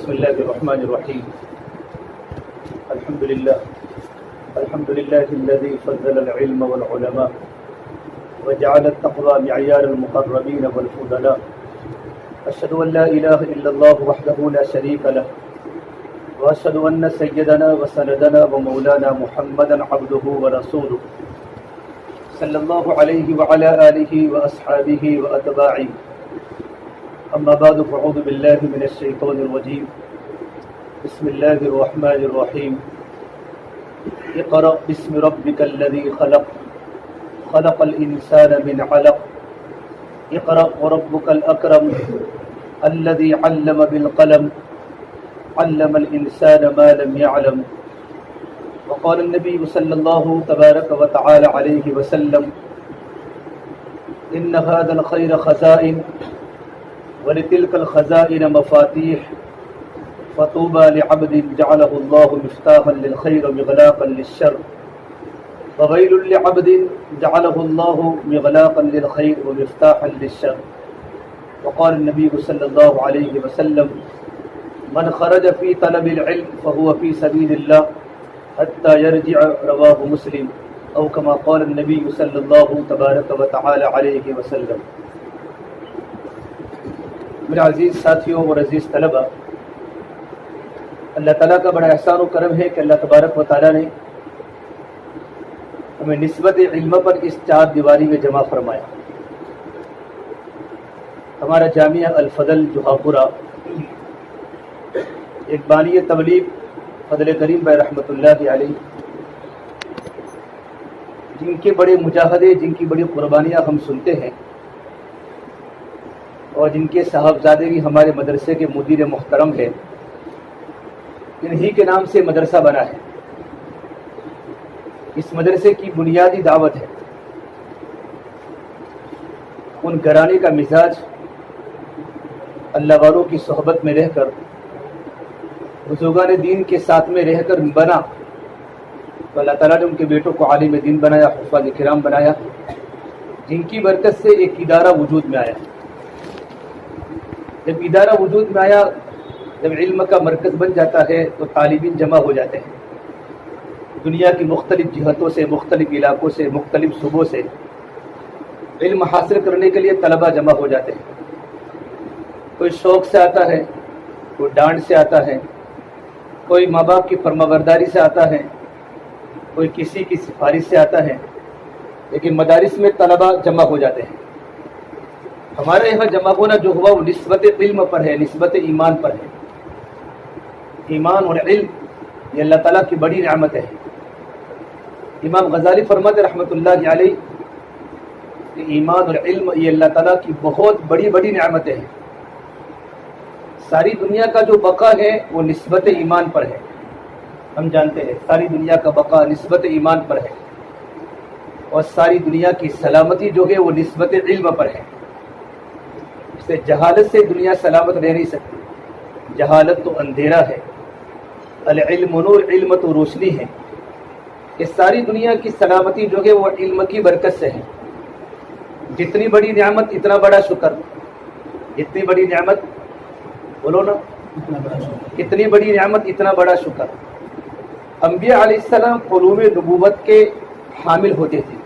بسم الله الرحمن الرحيم. الحمد لله الذي فضل العلم والعلماء وجعل التقوى معيار المقربين والفضلاء. أشهد أن لا إله إلا الله وحده لا شريك له وأشهد أن سيدنا وسندنا ومولانا محمدا عبده ورسوله صلى الله عليه وعلى آله وأصحابه وأتباعه. أما بعد فأعوذ بالله من الشيطان الرجيم. بسم الله الرحمن الرحيم. اقرأ باسم ربك الذي خلق خلق الإنسان من علق اقرأ وربك الأكرم الذي علم بالقلم علم الإنسان ما لم يعلم. وقال النبي صلى الله تبارك وتعالى عليه وسلم إن هذا الخير خزائن ولتلك الخزائن مفاتيح فطوبى لعبد جعله الله مفتاحا للخير مغلاقا للشر وويل لعبد جعله الله مغلاقا للخير ومفتاحا للشر. وقال النبي صلى الله عليه وسلم من خرج في طلب العلم فهو في سبيل الله حتى يرجع. رواه مسلم. او كما قال النبي صلى الله تبارك وتعالى عليه وسلم. میرے عزیز ساتھیوں اور عزیز طلبہ، اللہ تعالیٰ کا بڑا احسان و کرم ہے کہ اللہ تبارک و تعالیٰ نے ہمیں نسبت علم پر اس چار دیواری میں جمع فرمایا. ہمارا جامعہ الفضل جوہاپورہ ایک بانی تبلیغ فضل کریم بھائی رحمۃ اللہ علیہ، جن کے بڑے مجاہدے، جن کی بڑی قربانیاں ہم سنتے ہیں، اور جن کے صاحبزادے بھی ہمارے مدرسے کے مدیر محترم ہیں، انہی کے نام سے مدرسہ بنا ہے. اس مدرسے کی بنیادی دعوت ہے. ان گھرانے کا مزاج اللہ والوں کی صحبت میں رہ کر، بزرگان دین کے ساتھ میں رہ کر بنا، تو اللہ تعالیٰ نے ان کے بیٹوں کو عالم دین بنایا، حفاظ کرام بنایا، جن کی برکت سے ایک ادارہ وجود میں آیا. جب ادارہ وجود میں آیا، جب علم کا مرکز بن جاتا ہے تو طالبین جمع ہو جاتے ہیں. دنیا کی مختلف جہتوں سے، مختلف علاقوں سے، مختلف صوبوں سے علم حاصل کرنے کے لیے طلبہ جمع ہو جاتے ہیں. کوئی شوق سے آتا ہے، کوئی ڈانٹ سے آتا ہے، کوئی ماں باپ کی فرمانبرداری سے آتا ہے، کوئی کسی کی سفارش سے آتا ہے، لیکن مدارس میں طلبہ جمع ہو جاتے ہیں. ہمارے یہاں جمع ہونا جو ہوا وہ نسبت علم پر ہے، نسبت ایمان پر ہے. ایمان اور علم یہ اللہ تعالیٰ کی بڑی نعمت ہے. امام غزالی فرماتے رحمۃ اللہ علیہ کہ ایمان اور علم یہ اللہ تعالیٰ کی بہت بڑی بڑی نعمتیں ہیں. ساری دنیا کا جو بقا ہے وہ نسبت ایمان پر ہے. ہم جانتے ہیں ساری دنیا کا بقا نسبت ایمان پر ہے، اور ساری دنیا کی سلامتی جو ہے وہ نسبت علم پر ہے. اس سے جہالت سے دنیا سلامت رہ نہیں سکتی. جہالت تو اندھیرا ہے، العلم نور، علم تو روشنی ہے. اس ساری دنیا کی سلامتی جو ہے وہ علم کی برکت سے ہے. جتنی بڑی نعمت اتنا بڑا شکر، جتنی بڑی نعمت، بولو نا، اتنی بڑی نعمت اتنا بڑا شکر. انبیاء علیہ السلام علوم نبوت کے حامل ہوتے تھے.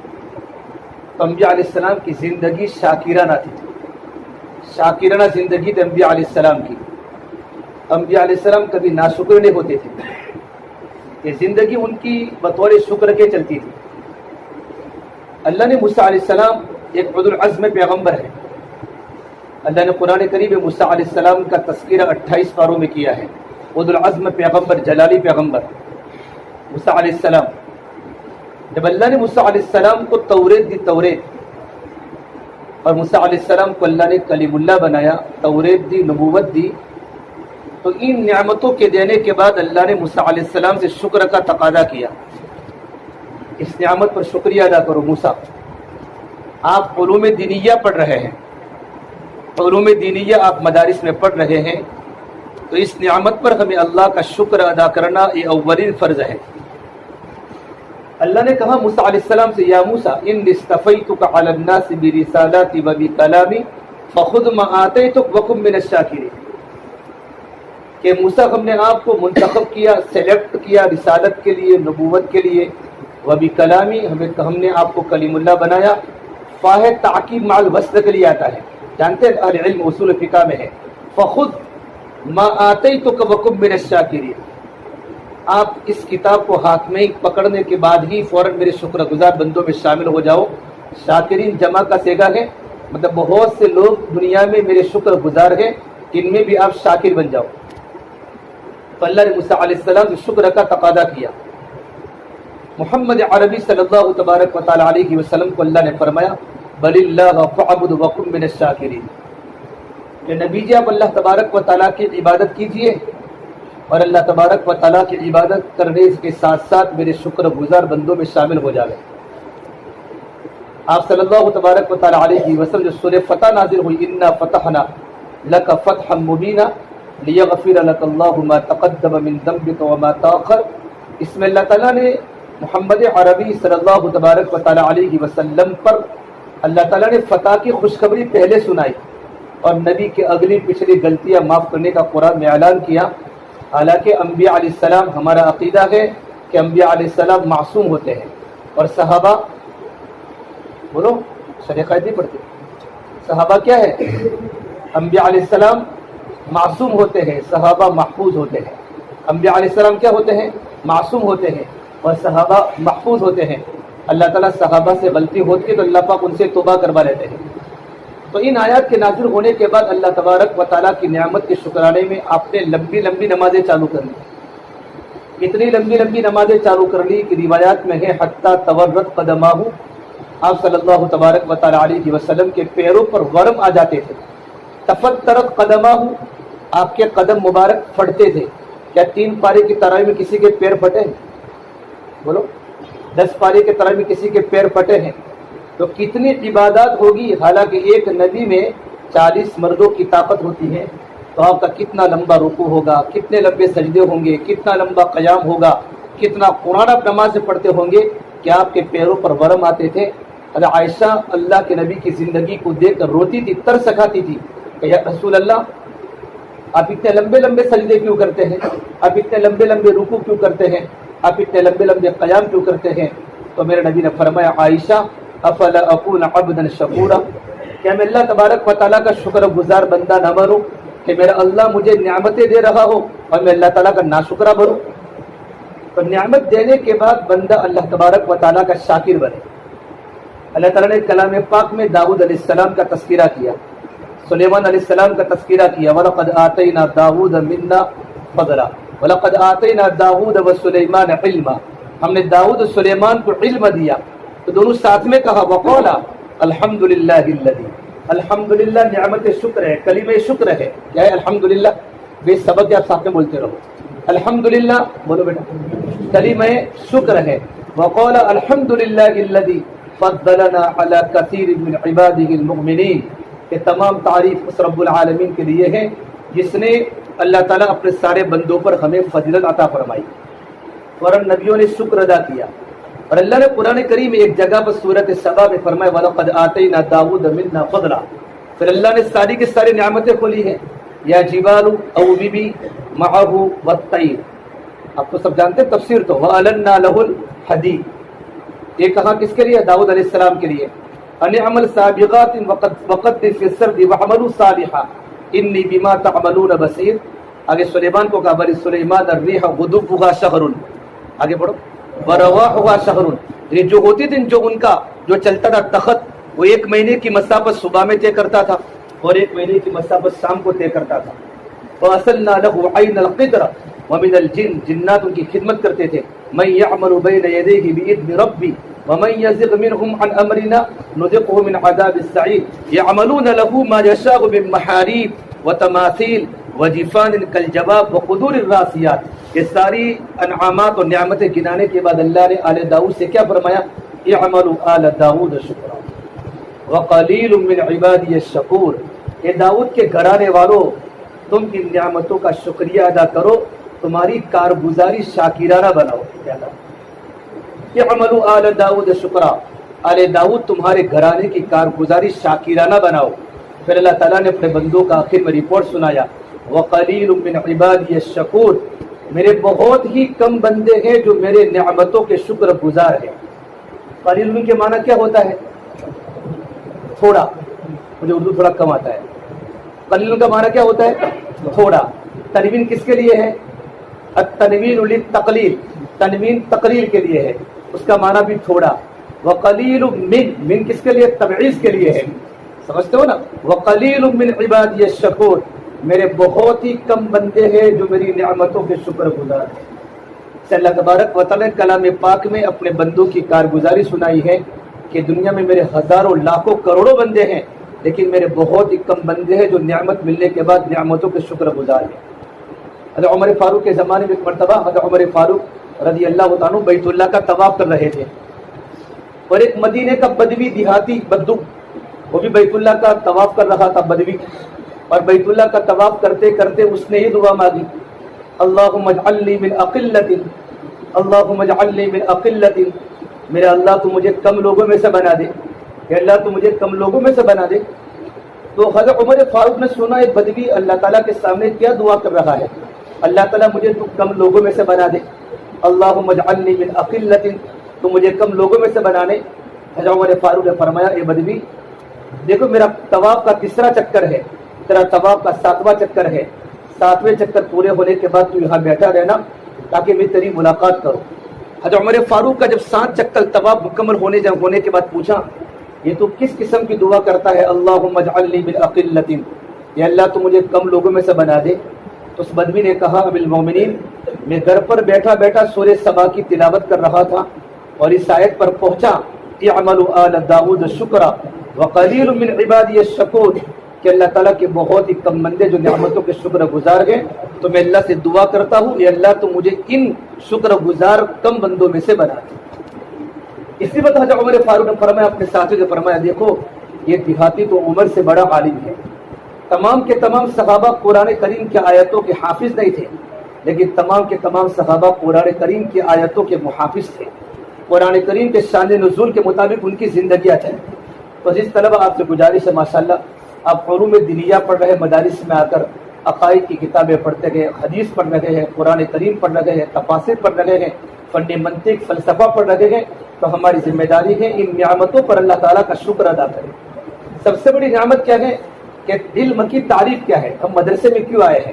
تو انبیاء علیہ السلام کی زندگی شاکرانہ تھی. شاکرانہ زندگی تھی انبیاء علیہ السلام کی. انبیاء علیہ السلام کبھی ناشکر نہیں ہوتے تھے. یہ زندگی ان کی بطور شکر کے چلتی تھی. اللہ نے موسیٰ علیہ السلام ایک اولو العزم پیغمبر ہے. اللہ نے قرآن کریم میں موسیٰ علیہ السلام کا تذکرہ 28 پاروں میں کیا ہے. اولو العزم پیغمبر، جلالی پیغمبر موسیٰ علیہ السلام. جب اللہ نے موسیٰ علیہ السلام کو توریت دی، توریت، اور موسیٰ علیہ السلام کو اللہ نے کلیم اللہ بنایا، توریت دی، نبوت دی، تو ان نعمتوں کے دینے کے بعد اللہ نے موسیٰ علیہ السلام سے شکر کا تقاضا کیا. اس نعمت پر شکریہ ادا کرو. موسیٰ، آپ علوم دینیہ پڑھ رہے ہیں، علوم دینیہ آپ مدارس میں پڑھ رہے ہیں، تو اس نعمت پر ہمیں اللہ کا شکر ادا کرنا یہ اولین فرض ہے. اللہ نے کہا موسیٰ علیہ السلام سے، یا موسیٰ انی اصطفیتک علی الناس برسالاتی و بکلامی فخذ ما آتیتک وکن من الشاکرین. کہ موسیٰ ہم نے آپ کو منتخب کیا، سلیکٹ کیا رسالت کے لیے، نبوت کے لیے، وبکلامی ہم نے آپ کو کلیم اللہ بنایا۔ فاہ تعقیب مع الوصل کے لیے آتا ہے، جانتے ہیں اہل علم اصول فقہ میں ہے، فخذ ما آتیتک وکن من الشاکرین، آپ اس کتاب کو ہاتھ میں پکڑنے کے بعد ہی فوراً میرے شکر گزار بندوں میں شامل ہو جاؤ۔ شاکرین جمع کا صیغہ ہے، مطلب بہت سے لوگ دنیا میں میرے شکر گزار ہیں، ان میں بھی آپ شاکر بن جاؤ۔ تو اللہ نے موسیٰ علیہ السلام سے شکر کا تقاضا کیا۔ محمد عربی صلی اللہ تبارک و تعالی علیہ وسلم کو اللہ نے فرمایا بل اللہ فاعبد وکن من الشاکرین، کہ نبی جی آپ اللہ تبارک و تعالیٰ کی عبادت کیجئے اور اللہ تبارک و تعالیٰ کی عبادت کرنے کے ساتھ ساتھ میرے شکر گزار بندوں میں شامل ہو جائے۔ آپ صلی اللہ تبارک و تعالیٰ علیہ وسلم جو سورہ فتح نازل ہوئی، انا فتحنا لک فتحا مبینا لیغفر لک اللہ ما تقدم من ذنبک وما تاخر، اس میں اللہ تعالیٰ نے محمد عربی صلی اللہ تبارک و تعالیٰ علیہ وسلم پر اللہ تعالیٰ نے فتح کی خوشخبری پہلے سنائی اور نبی کے اگلی پچھلی غلطیاں معاف کرنے کا قرآن میں اعلان کیا۔ حالانکہ انبیاء علیہ السلام، ہمارا عقیدہ ہے کہ انبیاء علیہ السلام معصوم ہوتے ہیں، اور صحابہ بولو شریعت نہیں پڑھتے، صحابہ کیا ہے؟ انبیاء علیہ السلام معصوم ہوتے ہیں، صحابہ محفوظ ہوتے ہیں۔ انبیاء علیہ السلام کیا ہوتے ہیں؟ معصوم ہوتے ہیں، اور صحابہ محفوظ ہوتے ہیں۔ اللہ تعالیٰ صحابہ سے غلطی ہوتی ہے تو اللہ پاک ان سے توبہ کروا لیتے ہیں۔ تو ان آیات کے نازل ہونے کے بعد اللہ تبارک و تعالیٰ کی نعمت کے شکرانے میں آپ نے لمبی لمبی نمازیں چالو کر لی، اتنی لمبی لمبی نمازیں چالو کر لی کہ روایات میں ہے حتیٰ تورت قدماہ، آپ صلی اللہ تبارک و تعالیٰ علیہ وسلم کے پیروں پر ورم آ جاتے تھے۔ تفترت قدماہ، آپ کے قدم مبارک پھٹتے تھے۔ کیا 3 پارے کی تراویح میں کسی کے پیر پھٹے ہیں؟ بولو 10 پارے کے تراویح میں کسی کے پیر پھٹے ہیں؟ تو کتنی عبادات ہوگی، حالانکہ ایک نبی میں 40 مردوں کی طاقت ہوتی ہے، تو آپ کا کتنا لمبا رکوع ہوگا، کتنے لمبے سجدے ہوں گے، کتنا لمبا قیام ہوگا، کتنا قرآن آپ نماز سے پڑھتے ہوں گے کہ آپ کے پیروں پر ورم آتے تھے۔ حضرت عائشہ اللہ کے نبی کی زندگی کو دیکھ کر روتی تھی، ترس کھاتی تھی کہ یا رسول اللہ آپ اتنے لمبے لمبے سجدے کیوں کرتے ہیں، آپ اتنے لمبے لمبے رکوع کیوں کرتے ہیں، آپ اتنے لمبے لمبے قیام کیوں کرتے ہیں؟ تو میرے نبی نے فرمایا عائشہ افلا اکون عبدا شکورا، کیا میں اللہ تبارک و تعالیٰ کا شکر گزار بندہ نہ بنوں کہ میرا اللہ مجھے نعمتیں دے رہا ہو اور میں اللہ تعالیٰ کا ناشکرہ بنوں؟ تو نعمت دینے کے بعد بندہ اللہ تبارک و تعالیٰ کا شاکر بنے۔ اللہ تعالیٰ نے کلام پاک میں داؤد علیہ السلام کا تذکرہ کیا، سلیمان علیہ السلام کا تذکرہ کیا، وَلَقَدْ آتَيْنَا دَاوُودَ مِنَّا فَضْلًا وَلَقَدْ آتَيْنَا دَاوُودَ وَسُلَيْمَانَ عِلْمًا، ہم نے داؤد اور سلیمان کو علم دیا۔ تو دونوں ساتھ میں کہا وَقَالَ الحمدللہ الذی، الحمدللہ نعمت شکر ہے، کلمہ شکر ہے، کیا ہے الحمدللہ؟ بے سبق آپ ساتھ میں بولتے رہو، الحمدللہ بولو بیٹا، کلمہ شکر ہے۔ وَقَالَ الحمدللہ الذی فضلنا علی کثیر من عبادہ المؤمنین، کہ تمام تعریف اس رب العالمین کے لیے ہے جس نے اللہ تعالیٰ اپنے سارے بندوں پر ہمیں فضیلت عطا فرمائی، فوراً نبیوں نے شکر ادا کیا۔ اور اللہ نے قرآن کریم میں ایک جگہ پر سورۃ سبا میں فرمایا وَلَقَدْ آتَيْنَا دَاوُودَ مِنَّا فَضْلًا، پھر اللہ نے ساری کی ساری نعمتیں کھولی ہیں، یا جبال اوبی معہ والطیر، آپ تو سب جانتے ہیں تفسیر تو، وَأَلَنَّا لَهُ الْحَدِيدَ، یہ کہا کس کے لیے؟ داؤد علیہ السلام کے لیے، ان اعمل سابغات وقدر فی السرد وعملوا صالحا انی بما تعملون بصیر۔ آگے سلیمان کو کہا بل سلیمان الریح غدوها شہر، آگے بڑھو، ورواحها شہر، یہ جو ہوتی تھی جو ان کا جو چلتا تھا تخت، وہ 1 مہینے کی مسافت صبح میں طے کرتا تھا اور 1 مہینے کی مسافت شام کو طے کرتا تھا۔ فاصلنا له عین القطر ومن الجن، جنات ان کی خدمت کرتے تھے، من يعمل بین یدیہ باذن ربی ومن يزغ منهم عن امرنا نذقه من عذاب السعیر، يعملون له ما يشاء من محاريب وتماثيل وجفان كالجواب وقدور الراسيات۔ یہ ساری انعامات اور نعمتیں گنانے کے بعد اللہ نے آل داؤد سے کیا فرمایا؟ اعملوا آل داؤد شکرا وقلیل من عبادی الشکور، اے داؤد کے گھرانے والوں تم ان نعمتوں کا شکریہ ادا کرو، تمہاری کارگزاری شاکرانہ بناؤ۔ اعملوا آل داؤد شکرا، آل داؤد تمہارے گھرانے کی کارگزاری شاکرانہ بناؤ۔ پھر اللہ تعالیٰ نے اپنے بندوں کا آخر میں رپورٹ سنایا وقلیل من عبادی الشکور، میرے بہت ہی کم بندے ہیں جو میرے نعمتوں کے شکر گزار ہیں۔ قلیل من کے معنی کیا ہوتا ہے؟ تھوڑا، مجھے اردو تھوڑا کم آتا ہے۔ قلیل کا معنی کیا ہوتا ہے؟ تھوڑا۔ تنوین کس کے لیے ہے؟ التنوین للتقلیل، تنوین تقلیل کے لیے ہے، اس کا معنی بھی تھوڑا۔ وقلیل من کس کے لیے؟ تبعیض کے لیے ہے، سمجھتے ہو نا؟ وقلیل من عبادی الشکور، میرے بہت ہی کم بندے ہیں جو میری نعمتوں کے شکر گزار ہیں۔ سے اللہ تبارک و تعالیٰ نے کلام پاک میں اپنے بندوں کی کارگزاری سنائی ہے کہ دنیا میں میرے ہزاروں لاکھوں کروڑوں بندے ہیں، لیکن میرے بہت ہی کم بندے ہیں جو نعمت ملنے کے بعد نعمتوں کے شکر گزار ہیں۔ حضرت عمر فاروق کے زمانے میں ایک مرتبہ حضرت عمر فاروق رضی اللہ عنہ بیت اللہ کا طواف کر رہے تھے، اور ایک مدینے کا بدوی دیہاتی بدو وہ بھی بیت اللہ کا طواف کر رہا تھا، بدوی، اور بیت اللہ کا طواف کرتے کرتے اس نے یہ دعا مانگی، اللہم اجعلنی من اقلۃ، اللہم اجعلنی من اقلۃ، میرا اللہ تو مجھے کم لوگوں میں سے بنا دے، کہ اللہ تو مجھے کم لوگوں میں سے بنا دے۔ تو حضرت عمر فاروق نے سنا ایک بدوی اللہ تعالیٰ کے سامنے کیا دعا کر رہا ہے، اللہ تعالیٰ مجھے تو کم لوگوں میں سے بنا دے، اللہم اجعلنی من اقلۃ، تو مجھے کم لوگوں میں سے بنانے۔ حضرت عمر فاروق نے فرمایا، اے بدوی دیکھو میرا طواف کا تیسرا چکر ہے، تیرا طواف کا 7واں چکر ہے، 7ویں چکر پورے ہونے کے بعد تو یہاں بیٹھا رہنا تاکہ میں تیری ملاقات کروں۔ حضرت عمر فاروق کا جب 7 چکر طواف مکمل ہونے کے بعد پوچھا، یہ تو کس قسم کی دعا کرتا ہے، اللہم اجعلنی من اقلۃ، یا اللہ تو مجھے کم لوگوں میں سے بنا دے۔ تو اس بدوی نے کہا، ابی المومنین، میں گھر پر بیٹھا بیٹھا سورہ سبا کی تلاوت کر رہا تھا اور اس آیت پر پہنچا، اعملوا آل داؤد شکرا وقلیل من عبادی الشکور، کہ اللہ تعالیٰ کے بہت ہی کم بندے جو نعمتوں کے شکر گزار ہیں، تو میں اللہ سے دعا کرتا ہوں، یا اللہ تو مجھے ان شکر گزار کم بندوں میں سے بنا دے۔ اسی وقت حضرت عمر فاروق نے فرمایا، اپنے ساتھیوں سے فرمایا، دیکھو یہ دیہاتی تو عمر سے بڑا عالم ہے، تمام کے تمام صحابہ قرآن کریم کی آیتوں کے حافظ نہیں تھے، لیکن تمام کے تمام صحابہ قرآن کریم کی آیتوں کے محافظ تھے، قرآن کریم کے شان نزول کے مطابق ان کی زندگیاں تھیں۔ تو جس طلبہ آپ سے گزارش ہے، ماشاءاللہ آپ علوم دینیہ پڑھ رہے، مدارس میں آ کر عقائد کی کتابیں پڑھتے گئے، حدیث پڑھ رہے ہیں، قرآن کریم پڑھ رہے ہیں، تفاسیر پڑھ رہے ہیں، فن منطق فلسفہ پڑھ رہے ہیں، تو ہماری ذمہ داری ہے ان نعمتوں پر اللہ تعالیٰ کا شکر ادا کریں۔ سب سے بڑی نعمت کیا ہے کہ علم کی تعریف کیا ہے، ہم مدرسے میں کیوں آئے ہیں،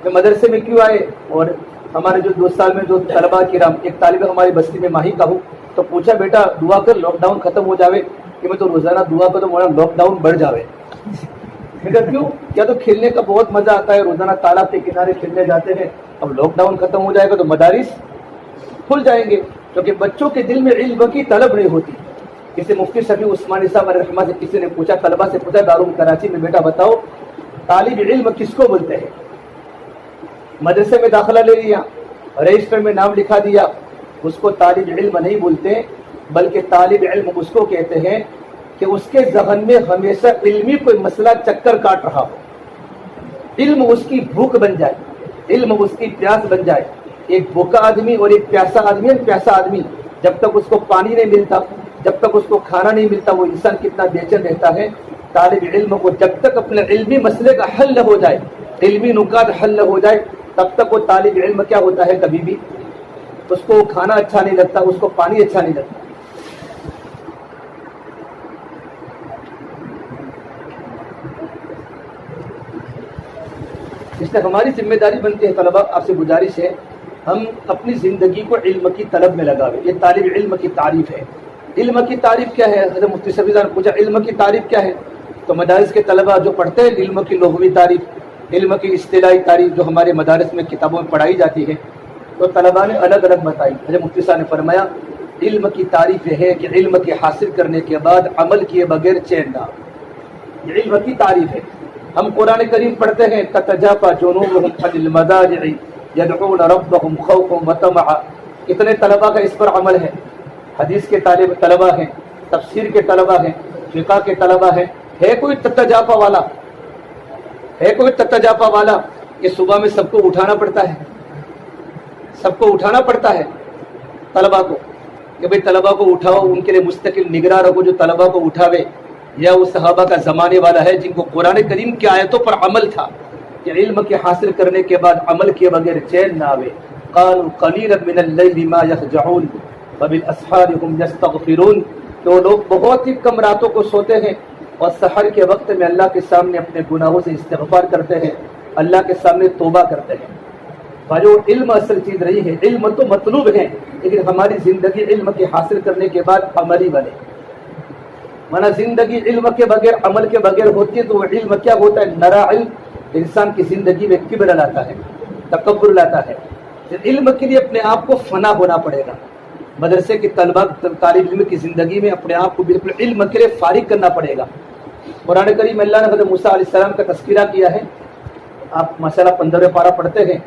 کہ مدرسے میں کیوں آئے۔ اور ہمارے جو 2 سال میں جو طلباء کرام، ایک طالب ہماری بستی میں ماہی کا ہوں، تو پوچھا بیٹا دعا کر لاک ڈاؤن ختم ہو جاوے، کہ میں تو روزانہ دعا کروں مولا لاک ڈاؤن بڑھ جاوے۔ کیوں؟ کیا تو کھیلنے کا بہت مزہ آتا ہے، روزانہ تالاب کے کنارے کھیلنے جاتے ہیں، اب لاک ڈاؤن ختم ہو جائے گا تو مدارس کھل جائیں گے، کیونکہ بچوں کے دل میں علم کی طلب نہیں ہوتی۔ کسی مفتی شفیع عثمانی صاحب علیہ رحمہ سے کسی نے پوچھا، طلبہ سے پوچھا دارالعلوم کراچی میں، بیٹا بتاؤ طالب علم کس کو بولتے ہیں؟ مدرسے میں داخلہ لے لیا، رجسٹر میں نام لکھا دیا، اس کو طالب علم نہیں بولتے، بلکہ طالب علم اس کو کہتے ہیں کہ اس کے ذہن میں ہمیشہ علمی کوئی مسئلہ چکر کاٹ رہا ہو، علم اس کی بھوک بن جائے، علم اس کی پیاس بن جائے۔ ایک بھوکا آدمی اور ایک پیاسا آدمی جب تک اس کو پانی نہیں ملتا، جب تک اس کو کھانا نہیں ملتا، وہ انسان کتنا بے چین رہتا ہے۔ طالب علم کو جب تک اپنے علمی مسئلے کا حل نہ ہو جائے، علمی نکات حل نہ ہو جائے، تب تک وہ طالب علم کیا ہوتا ہے، کبھی بھی اس کو کھانا اچھا نہیں لگتا، اس کو پانی اچھا نہیں لگتا۔ اس لیے ہماری ذمہ داری بنتی ہے، طلبہ آپ سے گزارش ہے، ہم اپنی زندگی کو علم کی طلب میں لگاویں۔ یہ طالب علم کی تعریف ہے۔ علم کی تعریف کیا ہے؟ حضرت مفتی شفیع صاحب نے پوچھا علم کی تعریف کیا ہے، تو مدارس کے طلبہ جو پڑھتے ہیں علم کی لغوی تعریف، علم کی اصطلاحی تعریف جو ہمارے مدارس میں کتابوں میں پڑھائی جاتی ہے، تو طلباء نے الگ الگ بتائی۔ حضرت مفتی صاحب نے فرمایا علم کی تعریف یہ ہے کہ علم کے حاصل کرنے کے بعد عمل کیے بغیر چین نہ، یہ علم کی تعریف ہے۔ ہم قرآن کریم پڑھتے ہیں، تتجافى جنوبهم عن المضاجع يدعون ربهم خوفا وطمعا، کتنے طلباء کا اس پر عمل ہے؟ حدیث کے طلباء ہیں، تفسیر کے طلباء ہیں، فقہ کے طلباء ہیں، ہے کوئی تتجافى والا؟ ہے کوئی تتجافى والا کہ صبح میں سب کو اٹھانا پڑتا ہے، سب کو اٹھانا پڑتا ہے طلباء کو، کہ بھئی طلباء کو اٹھاؤ، ان کے لیے مستقل نگراں رکھو جو طلباء کو اٹھاوے؟ یا وہ صحابہ کا زمانے والا ہے جن کو قرآن کریم کی آیتوں پر عمل تھا، کہ علم کے حاصل کرنے کے بعد عمل کے بغیر چین نہ آوے. قالوا قلیلا من اللیل ما یہجعون وبالاسحار هم یستغفرون، کہ وہ لوگ بہت ہی کم راتوں کو سوتے ہیں اور سحر کے وقت میں اللہ کے سامنے اپنے گناہوں سے استغفار کرتے ہیں، اللہ کے سامنے توبہ کرتے ہیں. جو علم اصل چیز رہی ہے، علم تو مطلوب ہے لیکن ہماری زندگی علم کے حاصل کرنے کے بعد عملی بنے. ورنہ زندگی علم کے بغیر عمل کے بغیر ہوتی ہے تو وہ علم کیا ہوتا ہے؟ نرا علم انسان کی زندگی میں کبر لاتا ہے، تکبر لاتا ہے. علم کے لیے اپنے آپ کو فنا ہونا پڑے گا. مدرسے کی طلبہ طالب علم کی زندگی میں اپنے آپ کو بالکل علم کے لیے فارغ کرنا پڑے گا. قرآن کریم اللہ نے حضرت موسیٰ علیہ السلام کا تذکرہ کیا ہے. آپ ماشاءاللہ 15 پارہ پڑھتے ہیں.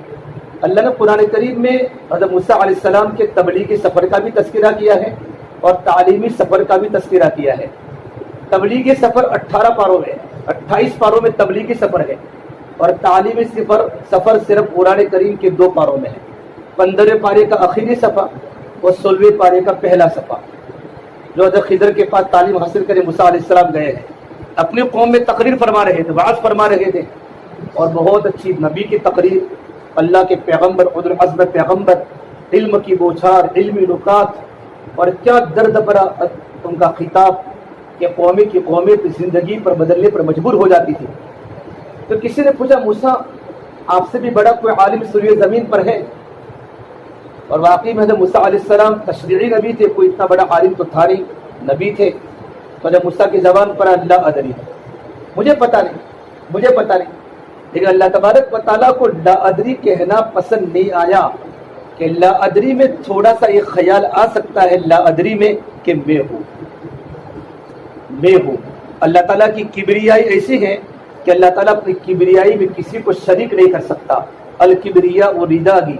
اللہ نے قرآن کریم میں حضرت موسیٰ علیہ السلام کے تبلیغی سفر کا بھی تذکرہ کیا ہے اور تعلیمی سفر کا بھی تذکرہ کیا ہے. تبلیغی سفر 18 پاروں میں، 28 پاروں میں تبلیغی سفر ہے اور تعلیمی سفر صرف قرآن کریم کے 2 پاروں میں ہے. 15 پارے کا آخری صفحہ اور 16 پارے کا پہلا صفحہ. جو حضرت خضر کے پاس تعلیم حاصل کرے موسیٰ علیہ السلام گئے ہیں، اپنی قوم میں تقریر فرما رہے تھے، وعظ فرما رہے تھے اور بہت اچھی نبی کی تقریر، اللہ کے پیغمبر، اولو العزم پیغمبر، علم کی بوچھار، علمی نکات اور کیا درد بھرا ان کا خطاب کہ قومی کی قومی کی زندگی پر بدلنے پر مجبور ہو جاتی تھی. تو کسی نے پوچھا موسیٰ آپ سے بھی بڑا کوئی عالم سروے زمین پر ہے؟ اور واقعی میں موسیٰ علیہ السلام تشریعی نبی تھے، کوئی اتنا بڑا عالم تو تھا نہیں، نبی تھے. تو جب موسیٰ کی زبان پر لا ادری، مجھے پتہ نہیں. لیکن اللہ تبارک و تعالیٰ کو لا ادری کہنا پسند نہیں آیا کہ لا ادری میں تھوڑا سا یہ خیال آ سکتا ہے لا ادری میں کہ میں ہوں. اللہ تعالیٰ کی کبریائی ایسی ہے کہ اللہ تعالیٰ اپنی کبریائی میں کسی کو شریک نہیں کر سکتا. الکبریاء ردائی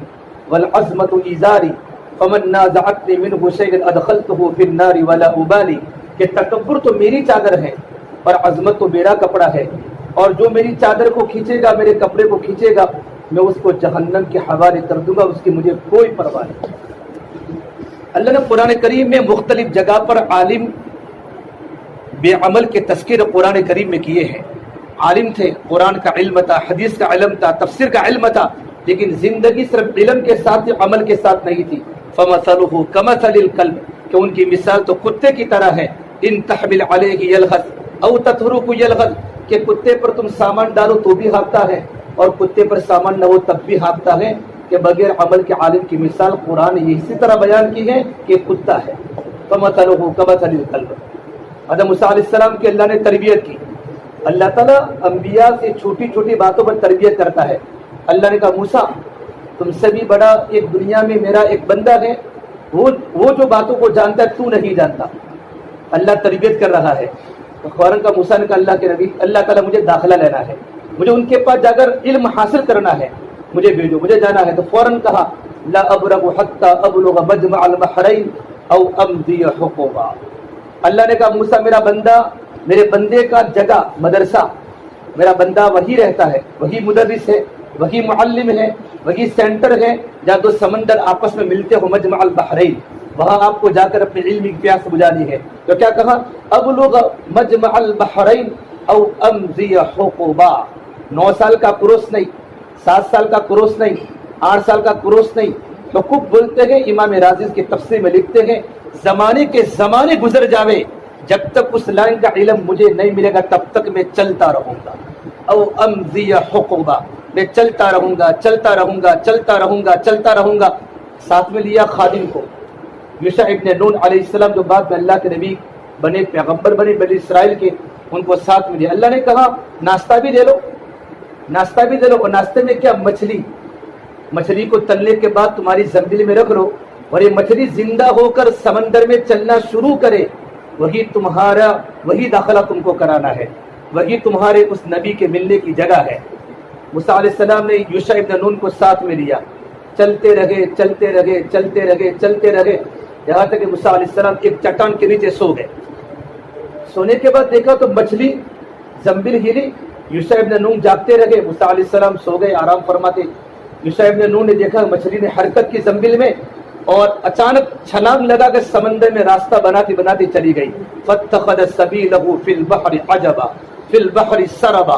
والعظمت ازاری فمن نازعتنی منہ شیئا ادخلته فی النار ولا ابالی، کہ تکبر تو میری چادر ہے اور عظمت تو میرا کپڑا ہے، اور جو میری چادر کو کھینچے گا، میرے کپڑے کو کھینچے گا، میں اس کو جہنم کے حوالے کر دوں گا، اس کی مجھے کوئی پرواہ نہیں. اللہ نے قرآن کریم میں مختلف جگہ پر عالم بے عمل کے تذکر قرآن کریم میں کیے ہیں. عالم تھے، قرآن کا علم تھا، حدیث کا علم تھا، تفسیر کا علم تھا، لیکن زندگی صرف علم کے ساتھ عمل کے ساتھ نہیں تھی. فَمَثَلُهُ كَمَثَلِ الْكَلْبِ، کہ ان کی مثال تو کتے کی طرح ہے. ان تحمل علیہ یلغث او تترکہ یلغث، کہ کتے پر تم سامان ڈالو تو بھی ہانپتا ہے اور کتے پر سامان نہ ہو تب بھی ہانپتا ہے. کہ بغیر عمل کے عالم کی مثال قرآن نے اسی طرح بیان کی ہے کہ کتا ہے. فَمَثَلُهُ كَمَثَلِ الْكَلْبِ. حضرت موسیٰ علیہ السلام کی اللہ نے تربیت کی. اللہ تعالیٰ انبیاء سے چھوٹی چھوٹی باتوں پر تربیت کرتا ہے. اللہ نے کہا موسیٰ تم سے بھی بڑا ایک دنیا میں میرا ایک بندہ ہے، وہ جو باتوں کو جانتا ہے تو نہیں جانتا. اللہ تربیت کر رہا ہے. تو فوراً کا موسیٰ نے کہا اللہ کے نبی، اللہ تعالیٰ مجھے داخلہ لینا ہے، مجھے ان کے پاس جا کر علم حاصل کرنا ہے، مجھے بھیجو، مجھے جانا ہے. تو فوراً کہا لا ابرغ حتی ابلغ مجمع البحرین او امضی حقوبا. اللہ نے کہا موسیٰ میرا بندہ، میرے بندے کا جگہ مدرسہ، میرا بندہ وہی رہتا ہے، وہی مدرس ہے، وہی معلم ہے، وہی سینٹر ہے جہاں 2 سمندر آپس میں ملتے ہو، مجمع البحرین، وہاں آپ کو جا کر اپنی علمی پیاس بجھانی ہے. تو کیا کہا ابلغ مجمع البحرین او امضی حقوبا. 9 سال کا کورس نہیں، 7 سال کا کورس نہیں، 8 سال کا کورس نہیں. حقوق بولتے ہیں، امام رازی کی تفسیر میں لکھتے ہیں زمانے کے زمانے گزر جاوے، جب تک اس لائن کا علم مجھے نہیں ملے گا تب تک میں چلتا رہوں گا. او امضی حقوبا، میں چلتا رہوں گا، چلتا رہوں گا، چلتا رہوں گا، چلتا رہوں گا. ساتھ میں لیا خادم کو، یوشع ابن نون علیہ السلام جو بعد میں اللہ کے نبی بنے، پیغمبر بنے بنی اسرائیل کے، ان کو ساتھ میں لیا. اللہ نے کہا ناشتہ بھی دے لو، ناشتہ بھی دے لو. اور ناشتے میں کیا؟ مچھلی کو تلنے کے بعد تمہاری زنبیل میں رکھ لو اور یہ مچھلی زندہ ہو کر سمندر میں چلنا شروع کرے، وہی داخلہ تم کو کرانا ہے، وہی تمہارے اس نبی کے ملنے کی جگہ ہے. موسیٰ علیہ السلام نے یوشع ابن نون کو ساتھ میں لیا، چلتے رہے چلتے رہے چلتے رہے چلتے رہے، یہاں تک کہ موسیٰ علیہ السلام ایک چٹان کے نیچے سو گئے. سونے کے بعد دیکھا تو مچھلی زنبیل ہلی. یوشع ابن نون جاگتے رہے، موسیٰ علیہ السلام سو گئے آرام فرماتے. یوشع ابن نون نے دیکھا مچھلی نے حرکت کی زنبیل میں اور اچانک چھلانگ لگا کر سمندر میں راستہ بناتی بناتی چلی گئی. فاتخذ سبیلہ فی البحر عجبا فی البحر سربا.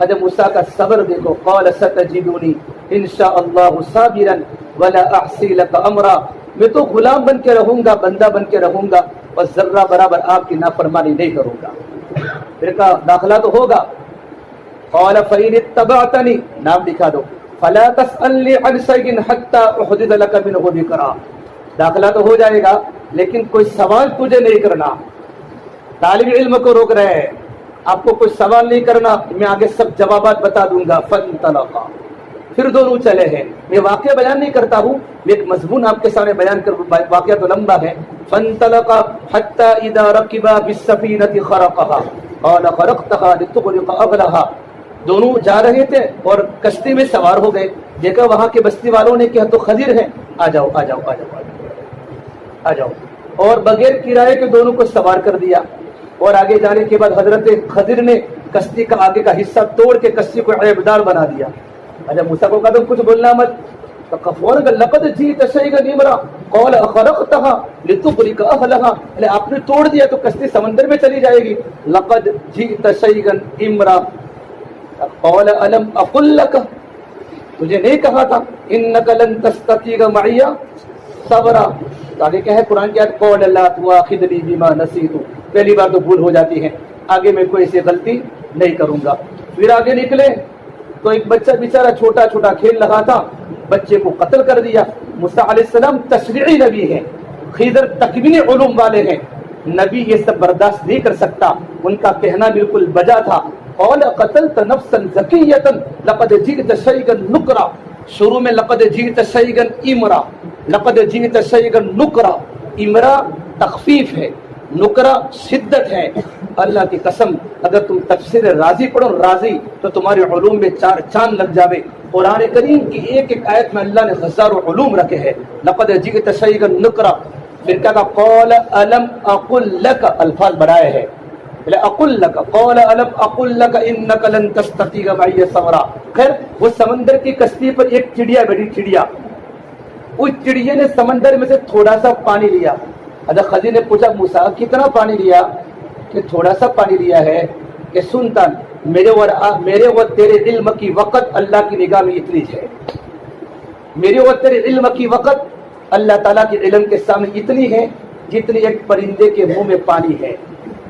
حضرت موسیٰ کا صبر دیکھو، قال ستجدونی انشاءاللہ صابرا ولا اعصی لک امرا، میں تو غلام بن کے رہوں گا، بندہ بن کے رہوں گا، اور ذرہ برابر آپ کی نافرمانی نہیں کروں گا۔ پھر کا داخلہ تو ہوگا، قال فإن اتبعتنی، نام لکھا دو، فلا تسألنی عن شیء حتی احدث لک منہ ذکرا، داخلہ تو ہو جائے گا لیکن کوئی سوال تجھے نہیں کرنا۔ طالب علم کو روک رہے ہیں، آپ کو کوئی سوال نہیں کرنا، میں آگے سب جوابات بتا دوں گا۔ فانطلقا، پھر دونوں چلے ہیں، میں واقعہ بیان نہیں کرتا ہوں، میں ایک مضمون آپ کے سامنے بیان کر، واقعہ تو لمبا ہے۔ فانطلقا حتى اذا ركبا بالسفينة خرقها قال خرقتها لتغرق اهلها، دونوں جا رہے تھے اور کشتی میں سوار ہو گئے، دیکھا وہاں کے بستی والوں نے کہ تو خضر ہیں، آ جاؤ آ جاؤ آ جاؤ آ جاؤ، اور بغیر کرائے کے دونوں کو سوار کر دیا۔ اور آگے جانے کے بعد حضرت خضر نے کشتی کا آگے کا حصہ توڑ کے کشتی کو عیبدار بنا دیا۔ اچھا موسیٰ کو کہا تم کچھ بولنا مت، لقد جئت شيئا امرا قال اخرقتها لتغرق اهلها، آپ نے توڑ دیا تو کشتی سمندر میں چلی جائے گی۔ لقد جئت شيئا امرا قال الم اقل لك، تجھے نہیں کہا تھا انك لن تستطيع معي صبرا، آگے کیا ہے قرآن کی آیت، قول لا تؤاخذني بما نسيت، پہلی بار تو بھول ہو جاتی ہے، آگے میں کوئی ایسی غلطی نہیں کروں گا۔ پھر آگے نکلے تو ایک بچہ بیچارہ چھوٹا چھوٹا کھیل رہا تھا، بچے کو قتل کر دیا۔ موسیٰ علیہ السلام تشریعی نبی ہیں، خضر تکوینی علوم والے ہیں، نبی یہ سب برداشت نہیں کر سکتا، ان کا کہنا بالکل بجا تھا۔ قال قتلت نفسا زکیۃ لقد جئت شیئا نکرا، شروع میں لقد جئت شیئا امرا، لقد جئت شیئا نکرا، امرا تخفیف ہے، نکرا شدت ہے۔ اللہ کی قسم اگر تم تفسیر رازی پڑھو، رازی، تو تمہارے علوم میں چار چاند لگ جاوے۔ قرآن کریم کی ایک ایک آیت میں اللہ نے ہزاروں علوم رکھے ہیں۔ لقد جئت شیئا نکرا، پھر کہا قال الم اقل لک، الفاظ بڑھائے ہیں، اقل لک، قال الم اقل لک انک لن تستطیع معی صبرا۔ خیر وہ سمندر کی کشتی پر ایک چڑیا بیٹھی، چڑیا، اس چڑیے نے سمندر میں سے تھوڑا سا پانی لیا۔ حضرت خضر نے پوچھا موسیٰ کتنا پانی لیا؟ کہ تھوڑا سا پانی لیا ہے، کہ سنتا میرے و تیرے علم کی وقت اللہ کی نگاہ میں اتنی ہے، میرے و تیرے علم کی وقت اللہ تعالیٰ کے علم کے سامنے اتنی ہے جتنی ایک پرندے کے منہ میں پانی ہے۔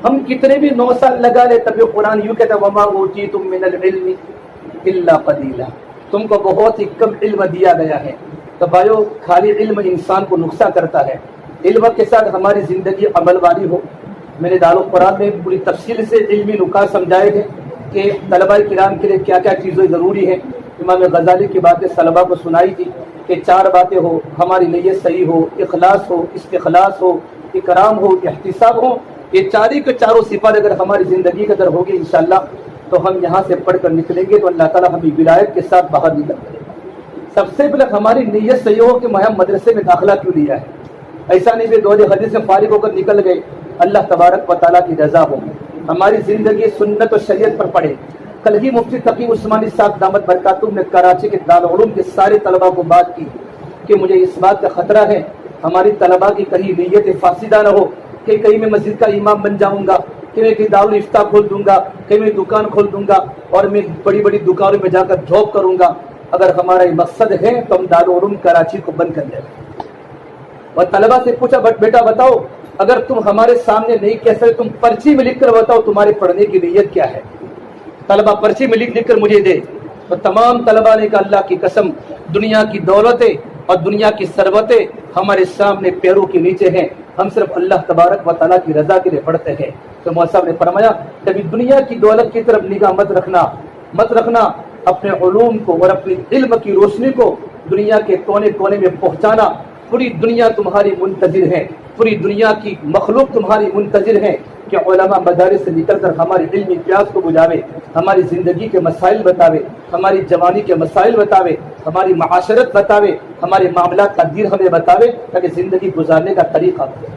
ہم کتنے بھی 9 سال لگا لے تب یہ قرآن یوں کہتا ہے وما اوتیتم من العلم الا قلیلا، تم کو بہت ہی کم علم دیا گیا ہے۔ تو بھائیو خالی علم انسان کو نقصان کرتا ہے، علم کے ساتھ ہماری زندگی عمل والی ہو۔ میں نے دارالقرآن میں پوری تفصیل سے علمی نکات سمجھائے تھے کہ طلباء کرام کے لیے کیا کیا چیزیں ضروری ہیں۔ امام غزالی کی باتیں طلباء کو سنائی تھی کہ 4 باتیں ہو، ہماری نیت صحیح ہو، اخلاص ہو، استخلاص ہو، اکرام ہو، احتساب ہو، یہ چاری کے چاروں صفات اگر ہماری زندگی کے اندر ہوگی انشاءاللہ تو ہم یہاں سے پڑھ کر نکلیں گے تو اللہ تعالیٰ ہمیں ولایت کے ساتھ باہر نکل کرے گا۔ سب سے پہلے ہماری نیت صحیح ہو کہ میں مدرسے میں داخلہ کیوں لیا ہے، ایسا نہیں کہ دور حدیث سے فارغ ہو کر نکل گئے، اللہ تبارک و تعالیٰ کی رضا ہو، ہماری زندگی سنت و شریعت پر پڑے۔ کل ہی مفتی تقی عثمانی صاحب دامت برکاتہم نے کراچی کے دارالعلوم کے سارے طلباء کو بات کی کہ مجھے اس بات کا خطرہ ہے ہماری طلباء کی کہیں نیت فاسدہ نہ ہو کہ کہیں میں مسجد کا امام بن جاؤں گا، کہ میں کہیں دارالفتہ کھول دوں گا، کہ میں دکان کھول دوں گا اور میں بڑی بڑی دکانوں میں جا کر جاب کروں گا۔ اگر ہمارا یہ مقصد ہے تو ہم دارالعلوم کراچی کو بند کر دیں۔ اور طلباء سے پوچھا بیٹا بتاؤ اگر تم ہمارے سامنے نہیں کہہ سکتے تم پرچی میں لکھ کر بتاؤ تمہارے پڑھنے کی نیت کیا ہے۔ طلباء پرچی میں لکھ کر مجھے دے، تو تمام طلباء نے کہا اللہ کی قسم دنیا کی دولتیں اور دنیا کی ثروتیں ہمارے سامنے پیروں کے نیچے ہیں، ہم صرف اللہ تبارک و تعالیٰ کی رضا کے لیے پڑھتے ہیں۔ تو مولوی صاحب نے فرمایا کبھی دنیا کی دولت کی طرف نگاہ مت رکھنا، اپنے علوم کو اور اپنے علم کی روشنی کو دنیا کے کونے کونے میں پہنچانا۔ پوری دنیا تمہاری منتظر ہے، پوری دنیا کی مخلوق تمہاری منتظر ہے کہ علماء مدارس سے نکل کر ہماری علمی پیاس کو بجھاوے، ہماری زندگی کے مسائل بتاوے، ہماری جوانی کے مسائل بتاوے، ہماری معاشرت بتاوے، ہمارے معاملات کا دین ہمیں بتاوے تاکہ زندگی گزارنے کا طریقہ بتائے۔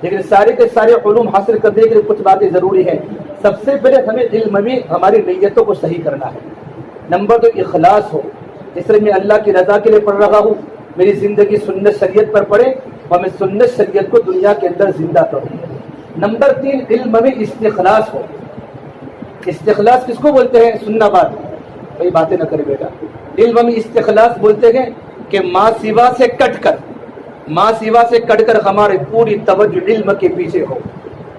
لیکن سارے کے سارے علوم حاصل کرنے کے لیے کچھ باتیں ضروری ہیں۔ سب سے پہلے ہمیں علم میں ہماری نیتوں کو صحیح کرنا ہے۔ نمبر 2 اخلاص ہو، اس لیے میں اللہ کی رضا کے لیے پڑھ رہا ہوں، میری زندگی سنت شریعت پر پڑے اور میں سنت شریعت کو دنیا کے اندر زندہ کروں۔ نمبر 3 علم میں استخلاص ہو، استخلاص کس کو بولتے ہیں؟ سننا بات، کوئی باتیں نہ کرے بیٹا. علم میں استخلاص بولتے ہیں کہ ماں سوا سے کٹ کر ہماری پوری توجہ علم کے پیچھے ہو.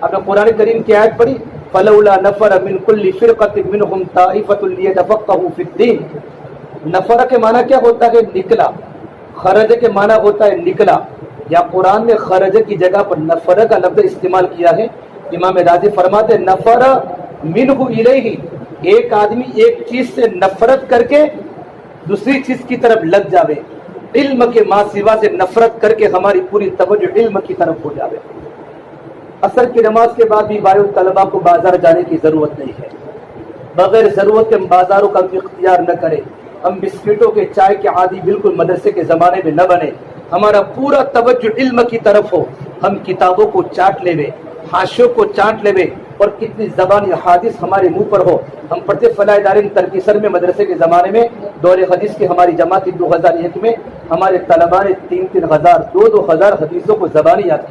آپ نے قرآن کریم کی آیت پڑھی فلولا نفر من کل فرقۃ منهم طائفۃ لیتفقهوا فی الدین. نفر کے معنی کیا ہوتا ہے؟ نکلا. خرج کے معنی ہوتا ہے نکلا. یا قرآن میں خرج کی جگہ پر نفر کا لفظ استعمال کیا ہے. امام راضی فرماتے نفر منہ الیہ، ایک آدمی ایک چیز سے نفرت کر کے دوسری چیز کی طرف لگ جاوے. علم کے ماں سوا سے نفرت کر کے ہماری پوری توجہ علم کی طرف ہو جاوے. عصر کی نماز کے بعد بھی بھائیو طلبا کو بازار جانے کی ضرورت نہیں ہے. بغیر ضرورت کے بازاروں کا اختیار نہ کرے. ہم بسکٹوں کے چائے کے عادی بالکل مدرسے کے زمانے میں نہ بنے. ہمارا پورا توجہ علم کی طرف ہو. ہم کتابوں کو چاٹ لے، حاشیوں کو چاٹ لے، اور کتنی زبانی حدیث ہمارے منہ پر ہو. ہم پڑھتے فلاح دارین ترکیسر میں مدرسے کے زمانے میں دور حدیث کی ہماری جماعت 2001 میں ہمارے طلباء نے 3,000 2,000 حدیثوں کو زبانی یاد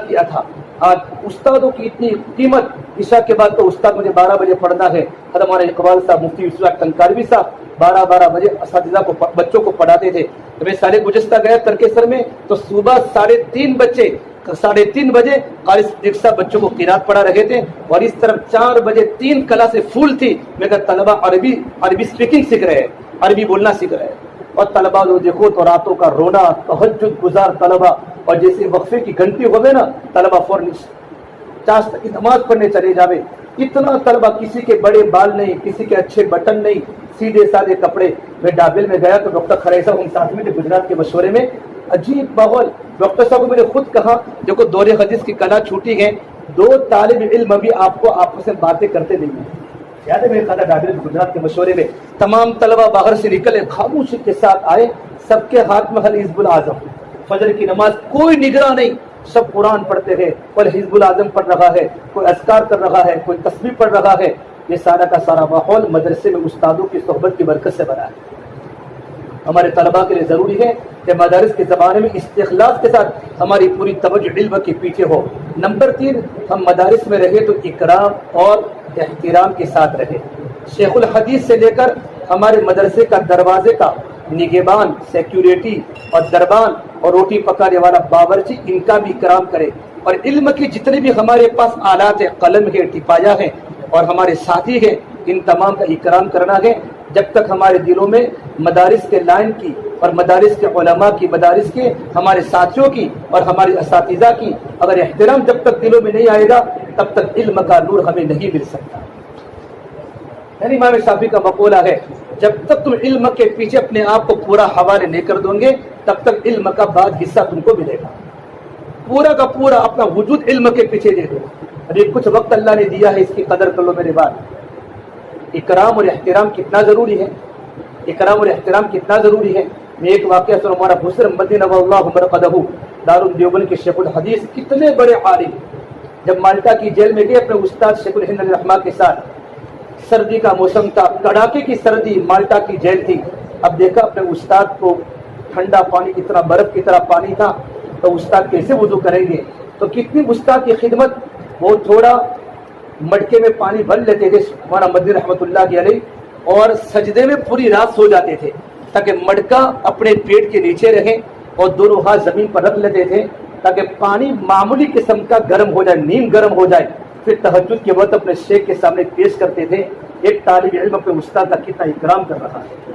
کیا تھا. آج استادوں کی اتنی قیمت. عشاء کے بعد تو استاد مجھے 12 بجے پڑھنا ہے. ہمارے اقبال صاحب مفتی یوسف تنکاروی صاحب 12 بجے اساتذہ کو بچوں کو پڑھاتے تھے. میں سال گزشتہ گیا ترکیسر میں تو صبح 3:30 بجے قاری صدیق صاحب بچوں کو قرات پڑھا رہے تھے، اور اس طرف 4 بجے 3 کلاسیں فل تھی. میں کہا طلبا عربی سپیکنگ سیکھ رہے ہیں، عربی بولنا سیکھ رہے ہیں. اور طلبا جو دیکھو تو راتوں کا رونا، تہجد گزار طلبا. اور جیسے وقفے کی گھنٹی ہوگی نا طلبا فوراً نماز پڑھنے چلے جاوے. اتنا طلبا، کسی کے بڑے بال نہیں، کسی کے اچھے بٹن نہیں، سیدھے سادے کپڑے. میں ڈابل میں گیا تو ڈاکٹر خرائے صاحب ہم ساتھ میں تھے گجرات کے مشورے میں. عجیب ماحول. ڈاکٹر صاحب کو میں نے خود کہا دیکھو دور حدیث کی کلا چھوٹی ہے، 2 طالب علم بھی آپ کو آپس میں باتیں کرتے نہیں ہیں. یاد ہے میں کہا تھا ڈابل گجرات کے مشورے میں تمام طلبا باہر سے نکلے، خاموشی کے ساتھ آئے. سب کے ہاتھ میں حزب العظم. فجر کی نماز کوئی نگراں نہیں، سب قرآن پڑھتے ہیں. کوئی حزب العظم پڑھ رہا ہے، کوئی اذکار کر رہا ہے، کوئی تسبیح پڑھ رہا ہے. یہ سارا کا سارا ماحول مدرسے میں استادوں کی صحبت کی برکت سے بنا ہے. ہمارے طلباء کے لیے ضروری ہے کہ مدارس کے زمانے میں استخلاص کے ساتھ ہماری پوری توجہ علم کے پیچھے ہو. نمبر 3، ہم مدارس میں رہے تو اکرام اور احترام کے ساتھ رہے. شیخ الحدیث سے لے کر ہمارے مدرسے کا دروازے کا نگہبان، سیکیورٹی اور دربان اور روٹی پکانے والا باورچی، ان کا بھی اکرام کرے. اور علم کی جتنے بھی ہمارے پاس آلات ہے، قلم ہے، ٹپایا ہے، اور ہمارے ساتھی ہیں، ان تمام کا اکرام کرنا ہے. جب تک ہمارے دلوں میں مدارس کے لائن کی اور مدارس کے علماء کی، مدارس کے ہمارے ساتھیوں کی اور ہمارے اساتذہ کی اگر احترام جب تک دلوں میں نہیں آئے گا تب تک علم کا نور ہمیں نہیں مل سکتا. یعنی امام شافعی کا مقولہ ہے جب تک تم علم کے پیچھے اپنے آپ کو پورا حوالے نہیں کر دو گے تب تک علم کا بعض حصہ تم کو ملے گا. پورا کا پورا اپنا وجود علم کے پیچھے دے دو. ابھی کچھ وقت اللہ نے دیا ہے، اس کی قدر کر لو. میرے بات، اکرام اور احترام کتنا ضروری ہے. اکرام اور احترام کتنا ضروری ہے. میں ایک واقعہ سن، ہمارا بسر مدینہ اللہ مرقدہ دارالدیوبند کے شیخ الحدیث، کتنے بڑے عالم، جب مالٹا کی جیل میں گئے اپنے استاد شیخ الہند علیہ الرحمہ کے ساتھ. سردی کا موسم تھا، کڑاکے کی سردی، مالٹا کی جیل تھی. اب دیکھا اپنے استاد کو ٹھنڈا پانی کی طرح، برف کی طرح پانی تھا، تو استاد کیسے وضو کریں گے. تو کتنی استاد کی خدمت، وہ تھوڑا مٹکے میں پانی بھر لیتے تھے ہمارا مدنی رحمۃ اللہ علیہ، اور سجدے میں پوری رات سو جاتے تھے تاکہ مٹکا اپنے پیٹ کے نیچے رہے، اور دونوں ہاتھ زمین پر رکھ لیتے تھے تاکہ پانی معمولی قسم کا گرم ہو جائے، نیم گرم ہو جائے. پھر تہجد کے وقت اپنے شیخ کے سامنے پیش کرتے تھے. ایک طالب علم اپنے استاد کا کتنا اکرام کر رہا ہے.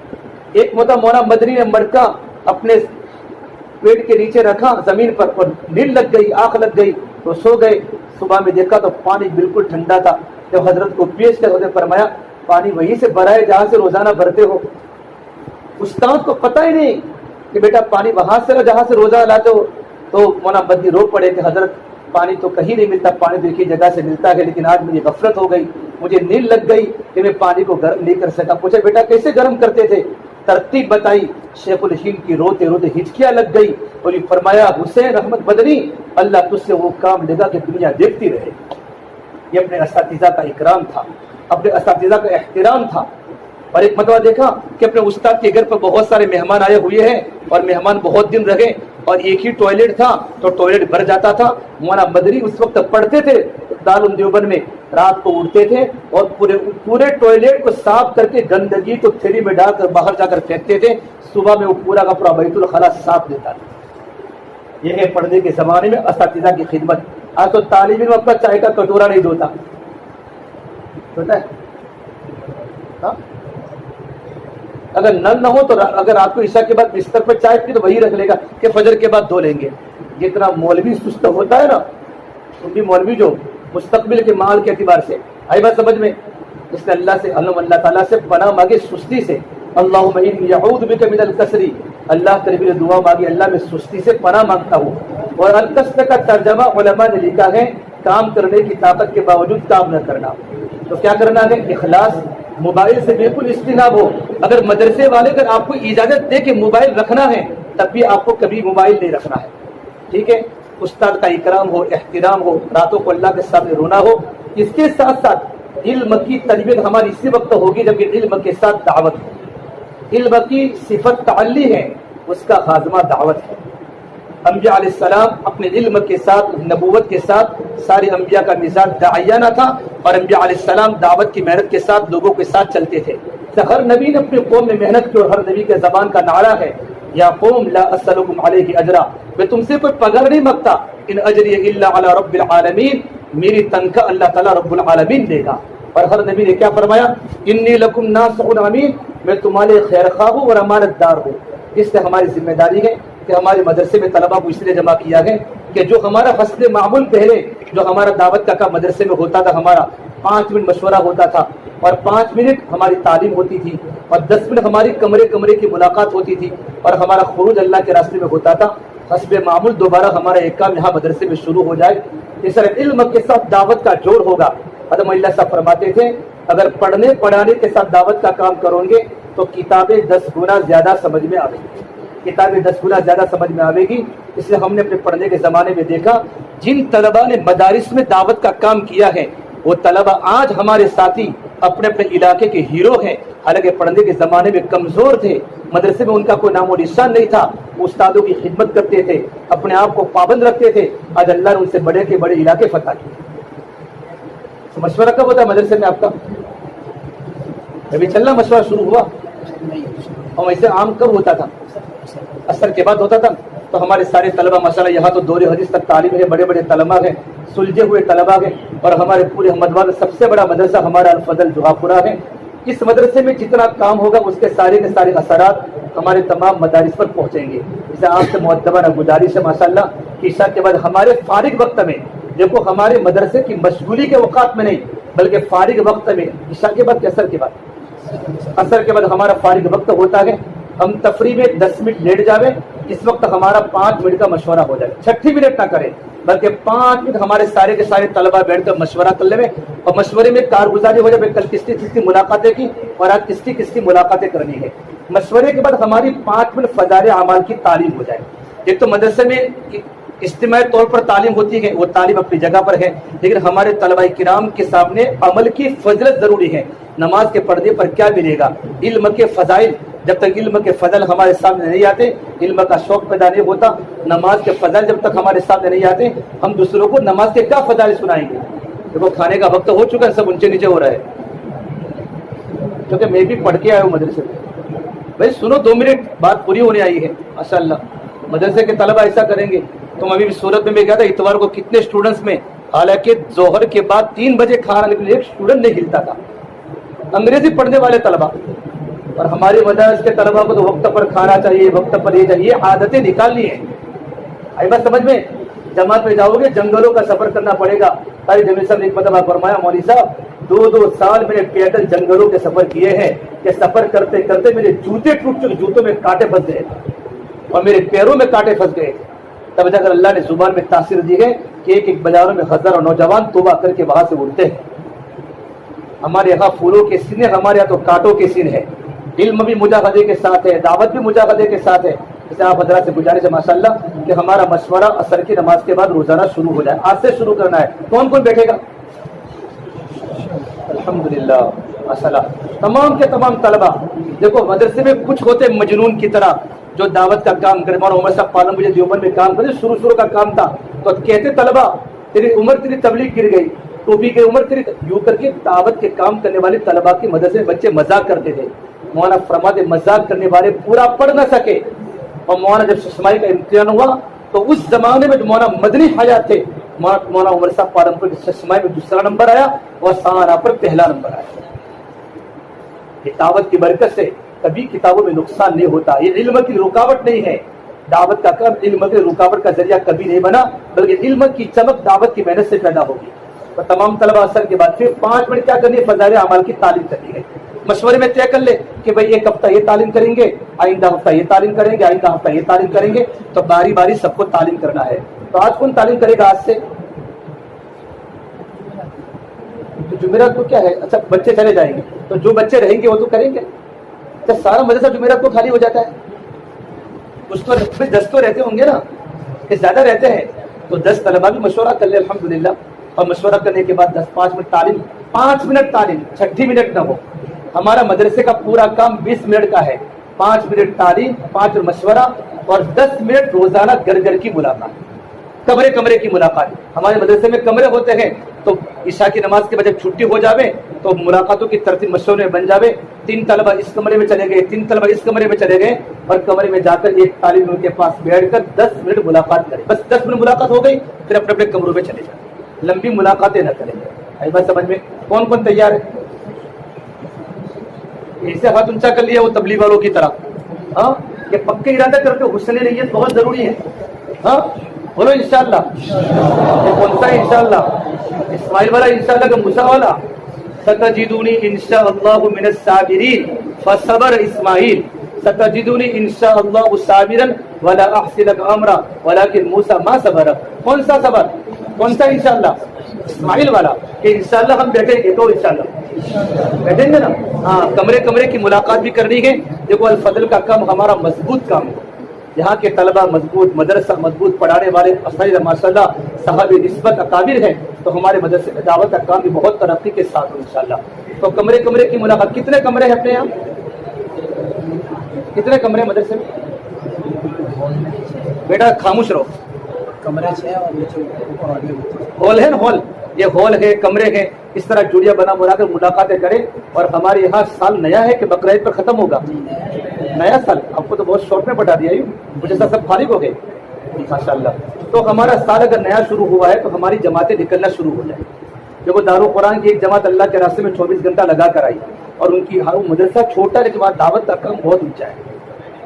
ایک مولانا مدنی نے مٹکا اپنے پیٹ کے نیچے رکھا زمین پر، اور نیند لگ گئی، آنکھ لگ گئی تو سو گئے. صبح میں دیکھا تو پانی بالکل ٹھنڈا تھا. جب حضرت کو پیش کر انہوں نے فرمایا پانی وہیں سے بھرا ہے جہاں سے روزانہ بھرتے ہو. استاد کو پتہ ہی نہیں کہ بیٹا پانی وہاں سے جہاں سے روزانہ لاتے ہو. تو مولانا مدنی رو پڑے کہ حضرت پانی تو کہیں نہیں ملتا، پانی تو ایک ہی جگہ سے ملتا ہے، لیکن آج مجھے غفلت ہو گئی، مجھے نیند لگ گئی کہ میں پانی کو گرم نہیں کر سکا. پوچھا بیٹا کیسے گرم کرتے تھے؟ ترتیب بتائی. شیخ الہند کی روتے روتے ہچکیاں لگ گئی اور یہ فرمایا حسین احمد مدنی، اللہ تجھ سے وہ کام لے گا کہ دنیا دیکھتی رہے. یہ اپنے اساتذہ کا اکرام تھا، اپنے اساتذہ کا احترام تھا. اور ایک مرتبہ دیکھا کہ اپنے استاد کے گھر پر بہت سارے مہمان آئے ہوئے ہیں اور مہمان بہت دن رہے اور ایک ہی ٹوائلٹ تھا تو ٹوائلٹ بھر جاتا تھا. مولانا مدنی اس وقت پڑھتے تھے دارالدیوبند میں رات کو اٹھتے تھے اور پورے ٹوائلٹ کو صاف کر کے گندگی کو تھیلی میں ڈال کر باہر جا کر پھینکتے تھے. صبح میں وہ پورا کا پورا بیت الخلا صاف دیتا تھا. یہ ہے پڑھنے کے زمانے میں اساتذہ کی خدمت. آج تو طالب علم اپنا چائے کا کٹورا نہیں دھوتا ہے. ہاں؟ اگر نل نہ ہو تو اگر آپ کو عشاء کے بعد بستر پر چائے پی تو وہی رکھ لے گا کہ فجر کے بعد دھو لیں گے. جتنا مولوی سست ہوتا ہے نا, ان کی مولوی جو مستقبل کے مال کے اعتبار سے آئی بات سمجھ میں, اس نے اللہ تعالیٰ سے پناہ مانگے سستی سے. اللہم انی اعوذ بک من الکسل, اللہ کریم نے دعا مانگی اللہ میں سستی سے پناہ مانگتا ہوں. اور الکسل کا ترجمہ علماء نے لکھا ہے کام کرنے کی طاقت کے باوجود کام نہ کرنا. تو کیا کرنا ہے؟ اخلاص, موبائل سے بالکل اجتناب ہو. اگر مدرسے والے اگر آپ کو اجازت دے کہ موبائل رکھنا ہے تب بھی آپ کو کبھی موبائل نہیں رکھنا ہے. ٹھیک ہے, استاد کا اکرام ہو, احترام ہو, راتوں کو اللہ کے سامنے رونا ہو. اس کے ساتھ ساتھ علم کی تربیت ہماری اسی وقت ہوگی جب کہ علم کے ساتھ دعوت ہو. علم کی صفت تعلی ہے, اس کا خاتمہ دعوت ہے. انبیاء علیہ السلام اپنے علم کے ساتھ نبوت کے ساتھ سارے انبیاء کا مزاج داعیانہ تھا, اور انبیاء علیہ السلام دعوت کی محنت کے ساتھ لوگوں کے ساتھ چلتے تھے. تو ہر نبی نے اپنی قوم میں محنت کی, اور ہر نبی کے زبان کا نعرہ ہے یا قوم لا اسألکم علیہ اجرا, میں تم سے کوئی پگڑ نہیں مانگتا, ان اجری الا علی رب العالمین, میری تنخواہ اللہ تعالیٰ رب العالمین دے گا. اور ہر نبی نے کیا فرمایا؟ انی لکم ناصح امین, میں تمہارے خیر خواہ ہوں اور امانت دار ہوں. اس سے ہماری ذمہ داری ہے کہ ہمارے مدرسے میں طلبا کو اس لیے جمع کیا ہے کہ جو ہمارا حسن معمول پہلے جو ہمارا دعوت کا کام مدرسے میں ہوتا تھا, ہمارا 5 منٹ مشورہ ہوتا تھا, اور 5 منٹ ہماری تعلیم ہوتی تھی, اور 10 منٹ ہماری کمرے کی ملاقات ہوتی تھی, اور ہمارا خروج اللہ کے راستے میں ہوتا تھا. حسب معمول دوبارہ ہمارا ایک کام یہاں مدرسے میں شروع ہو جائے. اس طرح علم کے ساتھ دعوت کا جوڑ ہوگا. حضرت اللہ صاحب فرماتے تھے اگر پڑھنے پڑھانے کے ساتھ دعوت کا کام کرو گے تو کتابیں 10 گنا زیادہ سمجھ میں آئے گی. کتابیں 10 گنا زیادہ سمجھ میں آئے گی. اس لیے ہم نے اپنے پڑھنے کے زمانے میں دیکھا جن طلبا نے مدارس میں دعوت کا کام کیا ہے وہ طلبا آج ہمارے ساتھی اپنے اپنے علاقے کے ہیرو ہیں. حالانکہ پڑھنے کے زمانے میں کمزور تھے, مدرسے میں ان کا کوئی نام و نشان نہیں تھا, استادوں کی خدمت کرتے تھے, اپنے آپ کو پابند رکھتے تھے. آج اللہ نے ان سے بڑے کے بڑے علاقے فتح کیے. مشورہ کب ہوتا ہے مدرسے میں آپ کا؟ ابھی چلنا مشورہ شروع ہوا, اور ویسے عام کب ہوتا تھا؟ اثر کے بعد ہوتا تھا. تو ہمارے سارے طلبہ ماشاءاللہ یہاں تو دور حدیث تک تعلیم ہے, بڑے بڑے طلبہ ہیں, سلجھے ہوئے طلبہ ہیں. اور ہمارے پورے احمد میں سب سے بڑا مدرسہ ہمارا الفضل جوہاپورہ ہے. اس مدرسے میں جتنا کام ہوگا اس کے سارے اثرات ہمارے تمام مدارس پر پہنچیں گے. اسے آپ سے معتبرانہ گزارش ہے ماشاءاللہ کہ عشاء کے بعد ہمارے فارغ وقت میں, دیکھو ہمارے مدرسے کی مشغولی کے اوقات میں نہیں بلکہ فارغ وقت میں, عشاء کے بعد کہ اثر کے بعد ہمارا فارغ وقت ہوتا ہے. ہم تفریح میں 10 منٹ لیٹ جاوے, اس وقت ہمارا 5 منٹ کا مشورہ ہو جائے. 6 منٹ نہ کریں بلکہ 5 منٹ ہمارے سارے کے سارے طلبہ بیٹھ کر مشورہ کر لیں, اور مشورے میں کارگزاری ہو جائے کل کس کی ملاقاتیں کی اور آج کس کی ملاقاتیں کرنی ہے. مشورے کے بعد ہماری 5 منٹ فضائل اعمال کی تعلیم ہو جائے. ایک تو مدرسے میں اجتماعی طور پر تعلیم ہوتی ہے, وہ تعلیم اپنی جگہ پر ہے, لیکن ہمارے طلبہ کرام کے سامنے عمل کی فضیلت ضروری ہے. نماز کے پردے پر کیا ملے گا؟ علم کے فضائل. جب تک علم کے فضل ہمارے سامنے نہیں آتے علم کا شوق پیدا نہیں ہوتا. نماز کے فضل جب تک ہمارے سامنے نہیں آتے ہم دوسروں کو نماز کے کیا فضائل سنائیں گے؟ دیکھو کھانے کا وقت ہو چکا ہے, سب اونچے نیچے ہو رہا ہے, کیونکہ میں بھی پڑھ کے آیا ہوں مدرسے میں. بھائی سنو, 2 منٹ بات پوری ہونے آئی ہے ماشاءاللہ. مدرسے کے طلبہ ایسا کریں گے. تم ابھی بھی صورت میں گیا تھا اتوار کو, کتنے اسٹوڈنٹس میں, حالانکہ ظہر کے بعد 3 بجے کھانا لیکن ایک اسٹوڈنٹ نہیں ہلتا تھا. انگریزی پڑھنے والے طلبہ, اور ہماری مدارس کے طلبہ کو تو وقت پر کھانا چاہیے, وقت پر یہ چاہیے, عادتیں نکالنی ہیں. آئی بات سمجھ میں؟ جماعت میں جاؤ گے جنگلوں کا سفر کرنا پڑے گا. قاری جمیل صاحب نے ایک مرتبہ فرمایا, مولوی صاحب 2 سال میں نے پیدل جنگلوں کے سفر کیے ہیں کہ سفر کرتے کرتے میرے جوتے ٹوٹ چکے, جوتوں میں کانٹے پھنس گئے اور میرے پیروں میں کانٹے پھنس گئے. تب جا کر اللہ نے زبان میں تاثیر دی ہے کہ ایک بازاروں میں ہزاروں نوجوان توبہ کر کے وہاں سے اڑتے ہیں. ہمارے یہاں پھولوں کے سین ہے, ہمارے یہاں تو کانٹوں کے سین ہے. علم بھی مجاہدے کے ساتھ ہے, دعوت بھی مجاہدے کے ساتھ ہے. اسے آپ حضرات سے گزارش ہے ماشاءاللہ کہ ہمارا مشورہ عصر کی نماز کے بعد روزانہ شروع ہو جائے. آج سے شروع کرنا ہے. کون کون بیٹھے گا؟ الحمدللہ ماشاءاللہ تمام کے تمام طلبہ. دیکھو مدرسے میں کچھ ہوتے مجنون کی طرح جو دعوت کا کام کرے. مولانا عمر صاحب پالم مجھے دیوبند میں کام کرے, شروع کا کام تھا, تو کہتے طلبہ تیری عمر تیری تبلیغ گر گئی, ٹوپی کی عمر پھر یوں کر کے دعوت کے کام کرنے والے طلبا کے مدرسے میں بچے مذاق کرتے تھے. مولانا فرماتے مذاق کرنے والے پورا پڑھ نہ سکے. اور مولانا جب ششمائی کا امتحان ہوا تو اس زمانے میں جو مولانا مدنی حیات تھے, مولانا عمر صاحب پالمپور کی ششمائی میں دوسرا نمبر آیا اور سہارا پر پہلا نمبر آیا. یہ دعوت کی برکت سے کبھی کتابوں میں نقصان نہیں ہوتا. یہ علم کی رکاوٹ نہیں ہے. دعوت کا کام علم کی رکاوٹ کا ذریعہ کبھی نہیں بنا, بلکہ علم کی چمک دعوت کی محنت سے پیدا ہوگی. اور تمام طلبہ اثر کے بعد پھر 5 منٹ کیا کرنی ہے, فضائل اعمال کی تعلیم کرنی ہے. مشورے میں طے کر لے کہ بھائی ایک ہفتہ یہ تعلیم کریں گے, آئندہ ہفتہ یہ تعلیم کریں گے, آئندہ ہفتہ یہ تعلیم کریں گے. تو باری باری سب کو تعلیم کرنا ہے. تو آج کون تعلیم کرے گا آج سے؟ تو جمعرات کو کیا ہے, اچھا بچے چلے جائیں گے تو جو بچے رہیں گے وہ تو کریں گے. اچھا سارا مدرسہ جمعرات کو خالی ہو جاتا ہے, کچھ تو 10 تو رہتے ہوں گے نا, کہ زیادہ رہتے ہیں. تو 10 طلبہ بھی مشورہ کر لے الحمدللہ, اور مشورہ کرنے کے بعد 5 منٹ تعلیم, 5 منٹ تعلیم, 60 منٹ نہ ہو. ہمارا مدرسے کا پورا کام 20 منٹ کا ہے. 5 منٹ تعلیم, 5 مشورہ اور 10 منٹ روزانہ گھر گھر کی ملاقات, کمرے کمرے کی ملاقات. ہمارے مدرسے میں کمرے ہوتے ہیں, تو عشاء کی نماز کے بعد جب چھٹی ہو جاوے تو ملاقاتوں کی ترتیب مشورے میں بن جاوے. 3 طلبہ اس کمرے میں چلے گئے, 3 طلبہ اس کمرے میں چلے گئے, اور کمرے میں جا کر ایک طالب ان کے پاس بیٹھ کر 10 منٹ ملاقات کرے. بس 10 منٹ ملاقات ہو گئی, پھر اپنے اپنے کمروں میں چلے جائیں. لمبی ملاقاتیں نہ کریں. آئی بات سمجھ میں؟ کون کون تیار ہے؟ ایسے ہاتھ اونچا کر لیا وہ تبلیغ والوں کی طرح, ہاں, کہ پکے ارادہ کر کے حسن نیت بہت ضروری ہے. ہاں بولو انشاءاللہ. یہ کون سا انشاءاللہ؟ اسماعیل والا انشاءاللہ کا موسیٰ والا؟ ستجدونی انشاءاللہ من الصابرین فصبر اسماعیل, ستجدونی انشاءاللہ صابرا ولا احصی لک امرا ولکن موسیٰ ما صبر. کون سا صبر, کون سا انشاءاللہ؟ اسماعیل والا. کہ انشاءاللہ ہم بیٹھیں گے, تو انشاءاللہ بیٹھیں گے نا. ہاں, کمرے کمرے کی ملاقات بھی کرنی ہے. دیکھو الفضل کا کام ہمارا مضبوط کام ہے. یہاں کے طلبہ مضبوط, مدرسہ مضبوط, پڑھانے والے اساتذہ ماشاءاللہ صحابہ نسبت اکابر ہیں. تو ہمارے مدرسے میں دعوت کا کام بھی بہت ترقی کے ساتھ ہو انشاءاللہ. تو کمرے کمرے کی ملاقات. کتنے کمرے ہیں اپنے یہاں, کتنے کمرے مدرسے میں؟ بیٹا خاموش رہو. کمرے 6 اور ہال ہے نا, ہال, یہ ہال ہے, کمرے ہیں. اس طرح جوڑیاں بنا بنا کر ملاقاتیں کریں. اور ہمارے یہاں سال نیا ہے کہ بقرعید پر ختم ہوگا؟ نیا سال. آپ کو تو بہت شارٹ میں بتا دیا, مجھے سب فارغ ہو گئے ماشاءاللہ. تو ہمارا سال اگر نیا شروع ہوا ہے تو ہماری جماعتیں نکلنا شروع ہو جائیں. دیکھو دارالقرآن کی ایک جماعت اللہ کے راستے میں 24 گھنٹہ لگا کر آئی, اور ان کی مدرسہ چھوٹا ہے, لیکن دعوت کا کام بہت اونچا ہے.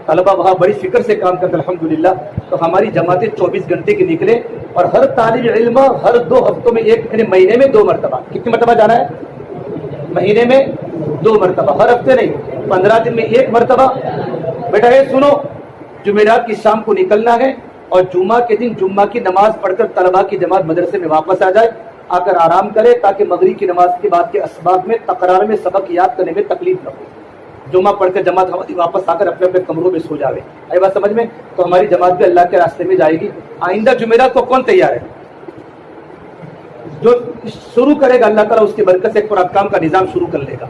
طلبہ وہاں بڑی فکر سے کام کرتے الحمدللہ. تو ہماری جماعتیں 24 گھنٹے کی نکلے, اور ہر طالب علم ہر 2 ہفتوں میں یعنی مہینے میں 2 مرتبہ. کتنی مرتبہ جانا ہے مہینے میں؟ 2 مرتبہ. ہر ہفتے نہیں, 15 دن میں 1 مرتبہ. بیٹا یہ سنو, جمعرات کی شام کو نکلنا ہے, اور جمعہ کے دن جمعہ کی نماز پڑھ کر طلبہ کی جماعت مدرسے میں واپس آ جائے, آ کر آرام کرے, تاکہ مغرب کی نماز کے بعد کے اسباق میں تکرار میں سبق یاد کرنے میں تکلیف نہ ہو. جمعہ پڑھ کر جماعت واپس آ کر اپنے اپنے کمروں میں سو جاوے. آئی بات سمجھ میں؟ تو ہماری جماعت بھی اللہ کے راستے میں جائے گی. آئندہ جمعرات کو کون تیار ہے؟ جو شروع کرے گا اللہ تعالیٰ اس کی برکت سے پورا کام کا نظام شروع کر لے گا.